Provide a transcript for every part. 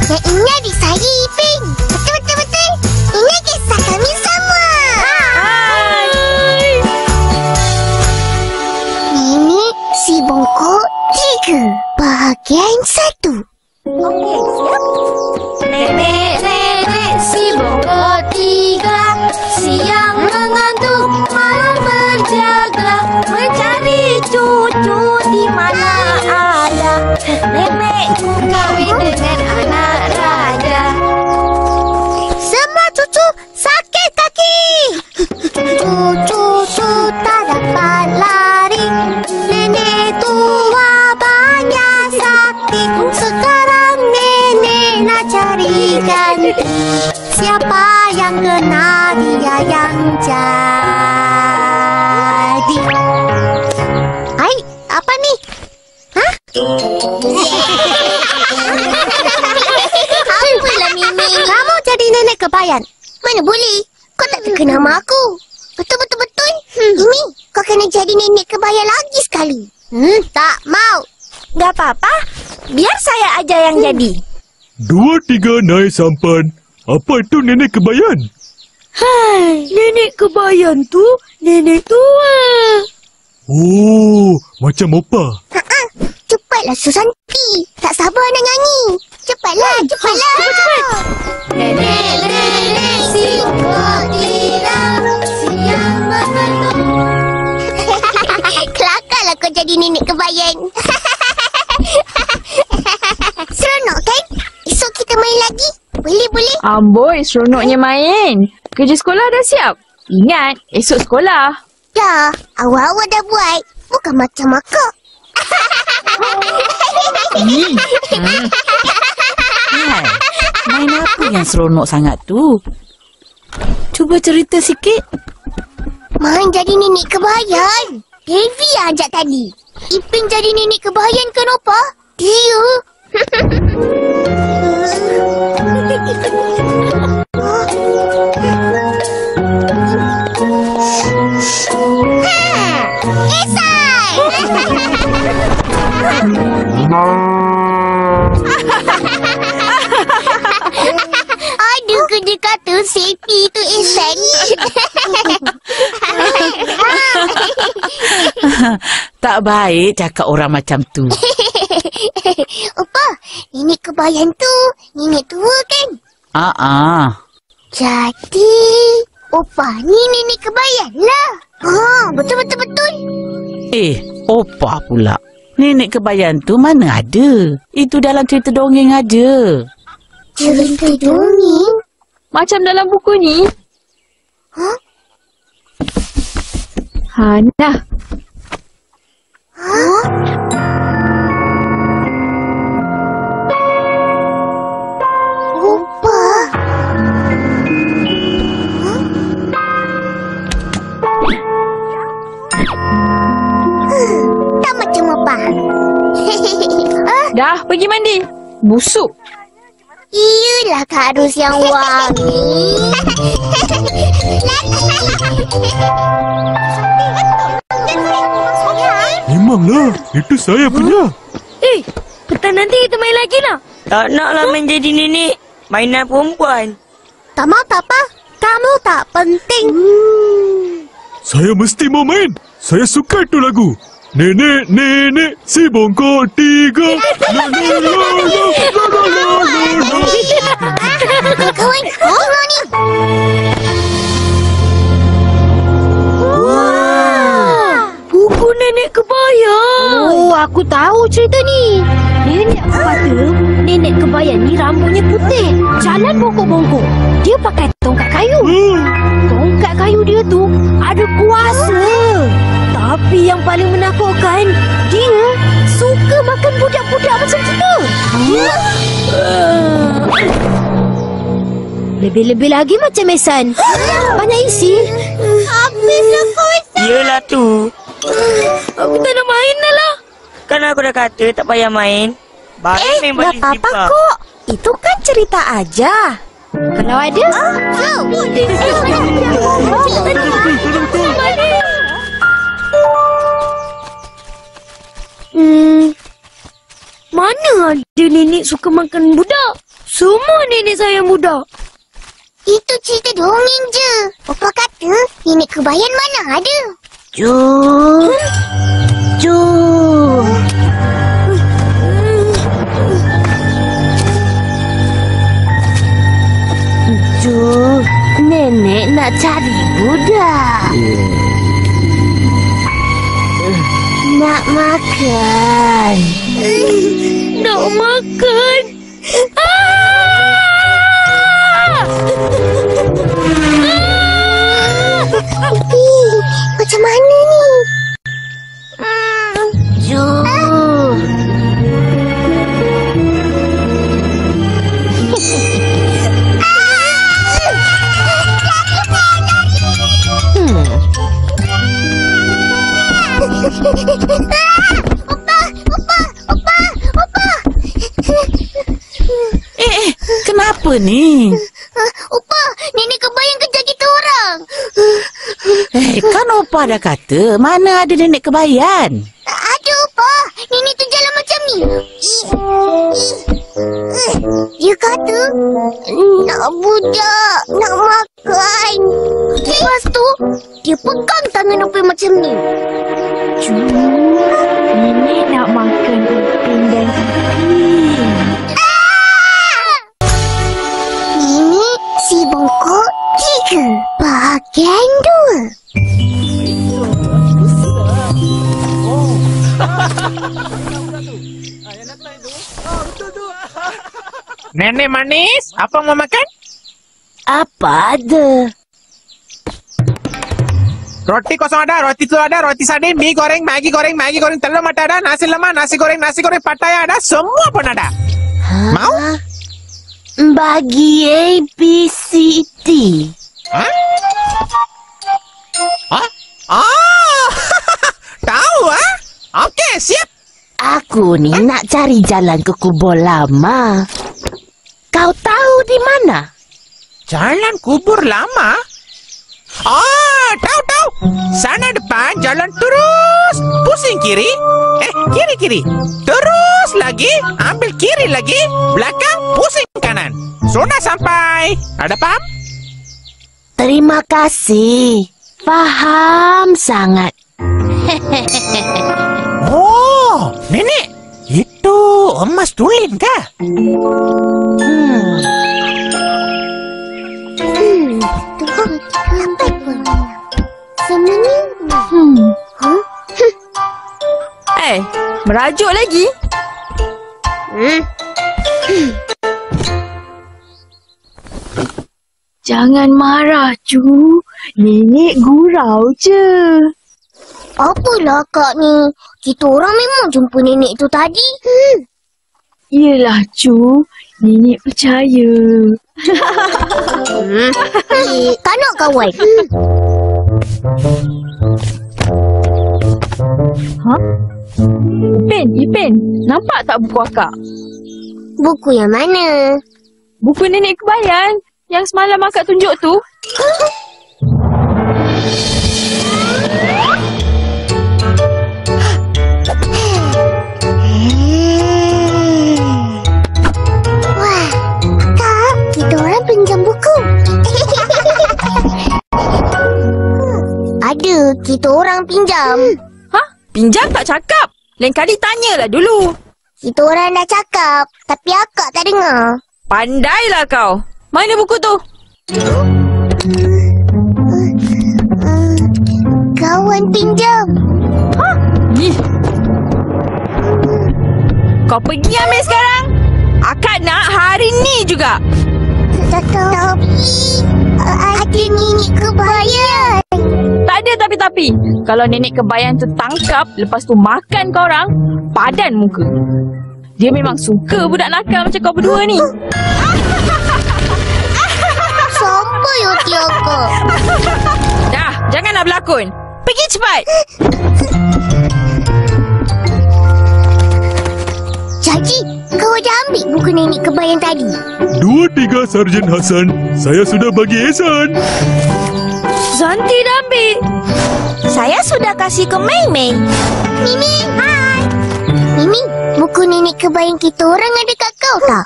Yang ingat di saya, Ipin. Betul. Ini kisah kami sama. Hai. Nenek si bongkok 3, bahagian 1. Okey, siap. Nenek si bongkok 3, siang mengantuk, malam berjaga, mencari cucu di mana ada. Nenekku kawin dengan anak raja. Semua cucu sakit kaki. Cucu tak dapat lari. Nenek tua banyak sakit. Sekarang nenek nak cari ganti. Siapa yang kena dia yang jadi. Hai, apa ni? Hah? Apalah Mimi. Kamu jadi nenek kebayan. Mana boleh? Kau tak suka nama aku. Betul. Mimi, kau kena jadi nenek kebayan lagi sekali. Tak mau. Tak apa-apa, biar saya aja yang jadi. 2, 3 naik sampan. Apa itu nenek kebayan? Hai, nenek kebayan tu nenek tua. Oh, macam opa. Cepatlah Susanti. Tak sabar nak nyanyi. Cepatlah. Cepat. Nenek si bongkok 3, siang mengantuk. Kelakarlah kau jadi nenek kebayan. Seronok kan? Esok kita main lagi. Boleh. Amboi, seronoknya main. Kerja sekolah dah siap. Ingat, esok sekolah. Dah, awal-awal dah buat. Bukan macam akak. Hai, main apa yang seronok sangat tu? Cuba cerita sikit. Main jadi nenek kebayan. Devi yang ajak tadi. Ipin jadi nenek kebayan kan, Opa? Dia. Esai! Aduh, kena kata Sepi tu Ihsan. Tak baik cakap orang macam tu. Opa, nenek kebayan tu nenek tua kan? Jadi, Opa ni nenek kebayan lah. Betul. Opa pula. Nenek kebayan tu mana ada? Itu dalam cerita dongeng aja. Cerita dongeng? Macam dalam buku ni. Nah. Opa. Tak macam Opa. Dah, pergi mandi. Busuk. Iyalah Kak Ros yang wangi. Memanglah, itu saya punya. Petang nanti kita main lagi lah. Tak naklah main jadi nenek. Mainan perempuan. Tak mau tak apa. Kamu tak penting. Saya mesti mau main. Saya suka itu lagu. Nenek si bongkok 3. Kawan, tengok ni. Buku nenek kebayan. Oh, aku tahu cerita ni. Nenek aku kata, nenek kebayan ni rambutnya putih. Jalan bongkok-bongkok. Dia pakai tongkat kayu. Tongkat kayu dia tu ada kuasa. Tapi yang paling menakutkan, dia suka makan budak-budak macam kita. Lebih-lebih lagi macam Ihsan. Banyak isi. Habislah kau. Yelah tu. Aku tak nak main dah lah. Kan aku dah kata tak payah main. Baik main balik tak apa-apa kok. Itu kan cerita aja. Kalau ada, mana ada nenek suka makan budak? Semua nenek saya muda. Itu cerita dongeng je. Opa kata nenek kebayan mana ada. Ju. Nenek nak cari budak. Nak makan. Nak makan. Macam mana ni? Ju. Opa! Kenapa ni? Opa, nenek kebayang kejar kita orang. Kan Opa dah kata mana ada nenek kebayan. Ada Opa, nenek tu jalan macam ni. Dia kata nak budak, nak makan. Lepas tu dia pegang tangan Opa macam ni. Nenek nak makan upin dan upin. Nenek si bongkok 3, bahagian 2. Nenek manis, apa mau makan? Apa ada? Roti kosong ada, roti telur ada, roti sardin, mie goreng, Maggi goreng, telur mata ada, nasi lemak, nasi goreng pattaya ada, semua pun ada. Mau? Bagi A, B, C, D. Hah? Tahu ah? Okey, siap. Aku ni nak cari jalan ke kubur lama. Kau tahu di mana? Jalan kubur lama? Tahu. Sana depan, jalan terus. Pusing kiri. Kiri. Terus lagi, ambil kiri lagi. Belakang, pusing kanan. Sudah sampai. Ada paham? Terima kasih. Faham sangat. Oh, nenek. Itu emas tulin kah? Apa pun? Sama ni. Merajuk lagi. Jangan marah, Cu. Nenek gurau je. Apalah kak ni? Kita orang memang jumpa nenek tu tadi. Yelah, Cu. Nenek percaya. Tak nak kawan. Ipin. Nampak tak buku akak? Buku yang mana? Buku nenek kebayan yang semalam akak tunjuk tu. Wah, kak, kita orang pinjam buku. Ada, kita orang pinjam. Pinjam tak cakap. Lain kali tanyalah dulu. Kita orang dah cakap, tapi akak tak dengar. Pandailah kau. Mana buku tu? Kawan pinjam. Kau pergi ambil sekarang. Akak nak hari ni juga. Tapi ada nenek kebayan. Tak ada tapi-tapi. Kalau nenek kebayan tu tangkap, lepas tu makan korang, padan muka. Dia memang suka budak nakal macam kau berdua ni. Sampai hati akak. Dah, janganlah berlakon. Pergi cepat. Jadi, kau dah ambil buku nenek kebayan tadi? 2-3 Sarjan Hasan. Saya sudah bagi Ehsan. Zanti dah ambil. Saya sudah kasih ke Mei. Mimi, hai. Mimi, buku nenek kebayan kita orang ada kat kau tak?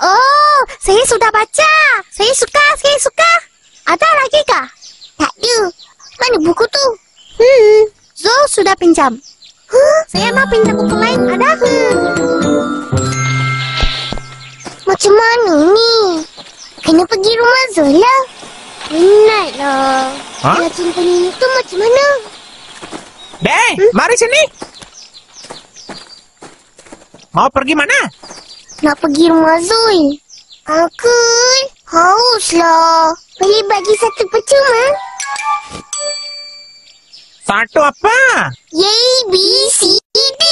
Oh, saya sudah baca. Saya suka. Ada lagi kah? Tak ada. Mana buku tu? Zul sudah pinjam. Saya mau pinjam buku lain. Ada? Macam mana ni? Kena pergi rumah Zul lah. Penatlah. Dia cinta nenek tu macam mana? Dek, mari sini. Mau pergi mana? Nak pergi rumah Zul. Uncle, hauslah. Boleh bagi satu percuma? Satu apa? A, B, C, D.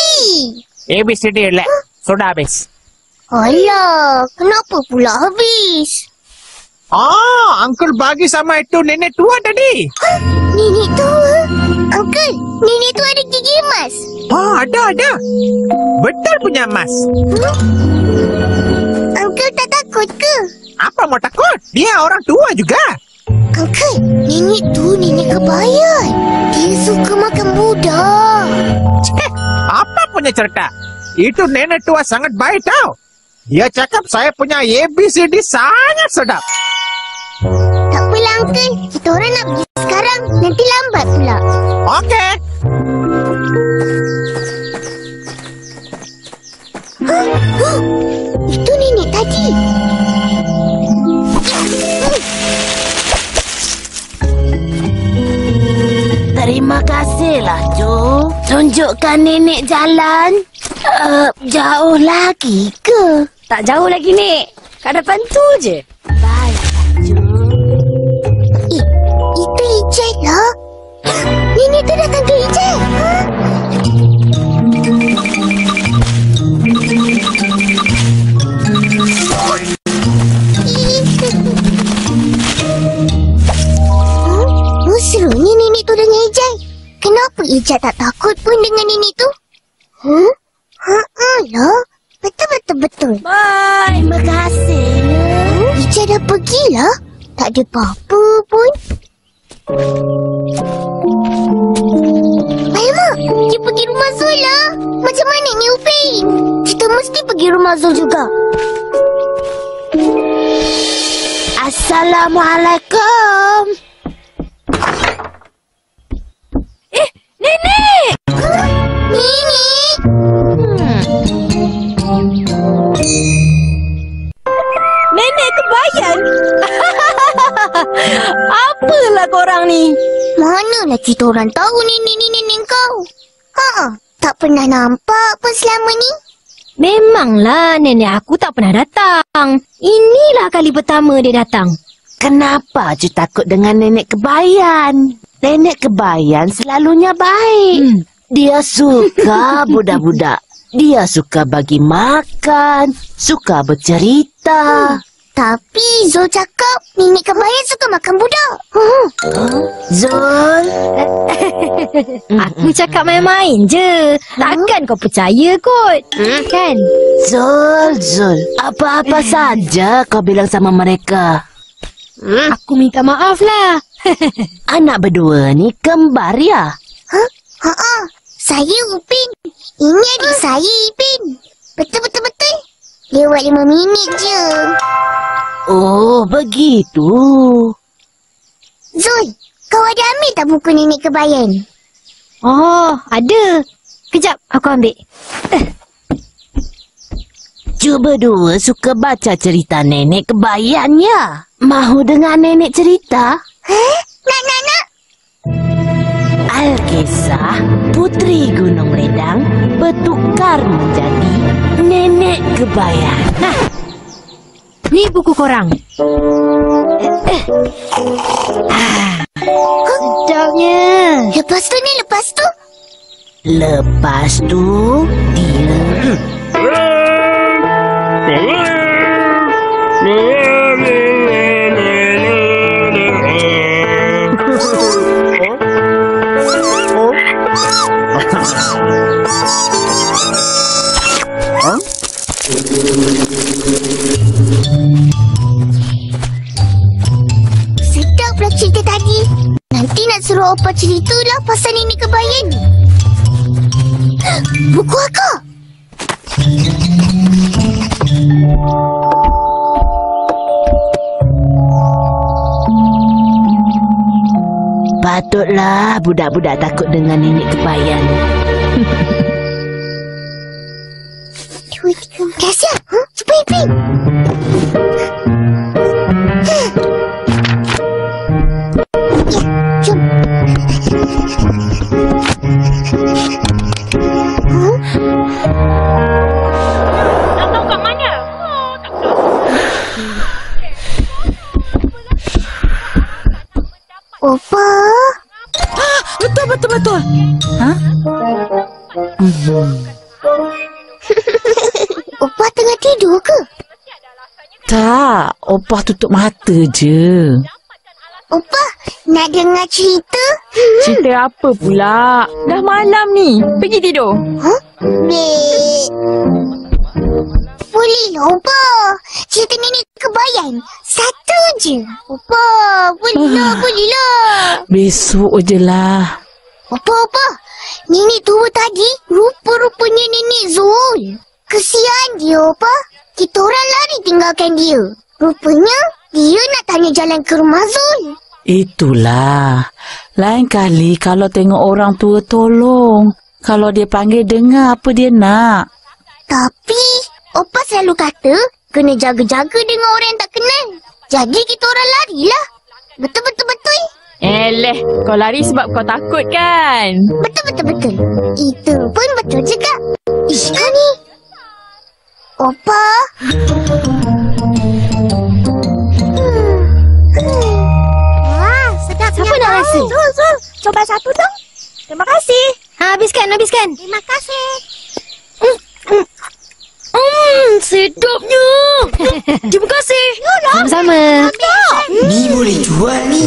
ABCD lah. Sudah habis. Alah, kenapa pula habis? Uncle bagi sama itu nenek tua tadi. Nenek tua? Uncle, nenek tua ada gigi emas? Ada. Betul punya emas. Uncle tak takut ke? Apa mau takut? Dia orang tua juga. Uncle, nenek tu nenek kebayan. Dia suka makan budak. Apa punya cerita? Itu nenek tua sangat baik tau. Dia cakap saya punya ABCD sangat sedap. Tak apalah, Uncle. Kita orang nak pergi sekarang. Nanti lambat pula. Okey. Itu nenek tadi. Terima kasihlah, Cu. Tunjukkan nenek jalan. Jauh lagi ke? Tak jauh lagi, Nek. Kat depan tu je. Baiklah, Cu. Itu Ijat lah. Nenek tu datang ke Ijat. Serunya nenek tu dengan Ijat. Kenapa Ijat tak takut pun dengan nenek tu? Lah. Betul. Bye. Terima kasih. Ijat dah pergilah. Tak ada apa-apa pun. Alamak, dia pergi rumah Zul lah. Macam mana ni, Upin? Kita mesti pergi rumah Zul juga. Assalamualaikum. Nenek! Nenek! Nenek kebayan? Apalah korang ni? Manalah kita orang tahu nenek ni nenek kau? Tak pernah nampak pun selama ni. Memanglah nenek aku tak pernah datang. Inilah kali pertama dia datang. Kenapa Cu takut dengan nenek kebayan? Nenek kebayan selalunya baik. Dia suka budak-budak. Dia suka bagi makan, suka bercerita. Tapi Zul cakap nenek kebayan suka makan budak. Zul, Aku cakap main-main je. Takkan kau percaya kot. Kan? Zul, apa-apa saja kau bilang sama mereka. Aku minta maaf lah. Anak berdua ni kembar ya? Saya Upin. Ini adik saya Ipin. Betul. Lewat 5 minit je. Oh, begitu. Zul, kau ada ambil tak buku nenek kebayan? Oh, ada. Kejap, aku ambil. Cu berdua suka baca cerita nenek kebayan ya? Mahu dengar nenek cerita? Nak. Alkisah Putri Gunung Ledang bertukar menjadi nenek kebayan. Ni buku korang. Sedapnya. Lepas tu Lepas tu dia sedaplah cerita tadi. Nanti nak suruh Opa ceritalah pasal nenek kebayan. Buku aku. Eloklah budak-budak takut dengan nenek kebayan. Kasih. Cepat, Ipin. Ya, jom. Nak tahu kat mana? Opa. Betul. Ha? Opa tengah tidur ke? Tak, Opah tutup mata je. Opa, nak dengar cerita? Cerita apa pula? Dah malam ni. Pergi tidur. Bek. Bolehlah, Opa. Cerita nenek kebayan. Satu je. Opa, bolehlah. Besok je lah. Opa. Nenek tua tadi rupa-rupanya nenek Zul. Kesian dia, Opa. Kita orang lari tinggalkan dia. Rupanya dia nak tanya jalan ke rumah Zul. Itulah. Lain kali kalau tengok orang tua tolong. Kalau dia panggil dengar apa dia nak. Tapi Opa selalu kata kena jaga-jaga dengan orang yang tak kenal. Jadi kita orang larilah. Betul. Eleh, kau lari sebab kau takut kan? Betul. Itu pun betul juga. Kau ni. Opa. Wah, sedap. Siapa nak rasa? Zul. Coba satu dong. Terima kasih. Habiskan. Terima kasih. Sedapnya. Terima kasih. Sama-sama. Ni boleh jual ni.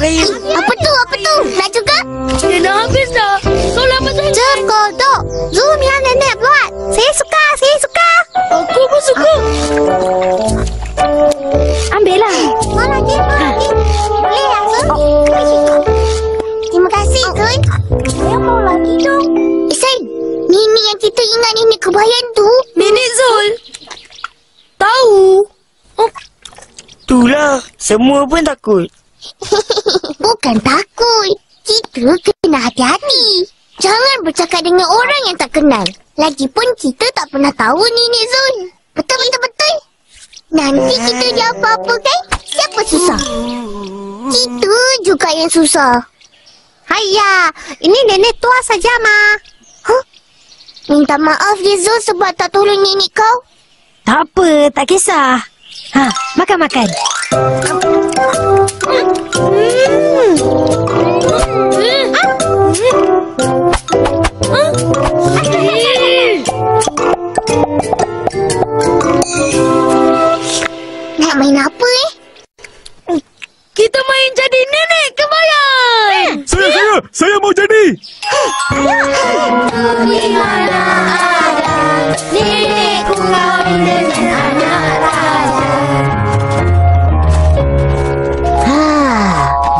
RM2. Apa tu? Nak juga? Dia dah habis dah. Kau lama sangat. Jom kodok. Zoom yang nenek buat. Saya suka. Aku pun suka. Ambillah. Mau lagi. Boleh ya, Zul? Terima kasih, Zul. Saya mau lagi dong. Sen, Nini yang kita ingat nenek kebayan tu. Nenek Zul. Tahu. Itulah, semua pun takut. Bukan takut. Kita kena hati-hati. Jangan bercakap dengan orang yang tak kenal. Lagipun kita tak pernah tahu Nenek Zul. Betul. Nanti kita dia apa-apa kan? Siapa susah? Kita juga yang susah. Hayya, ini nenek tua saja, Ma. Minta maaf dia Zul sebab tak tolong nenek kau. Tak apa, tak kisah. Makan. Nak main apa Kita main jadi nenek kebayan. Saya mau jadi. Di mana ada nenekku kawin dengan anak raja.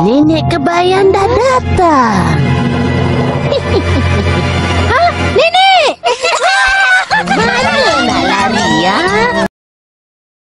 Nenek kebayan dah datang.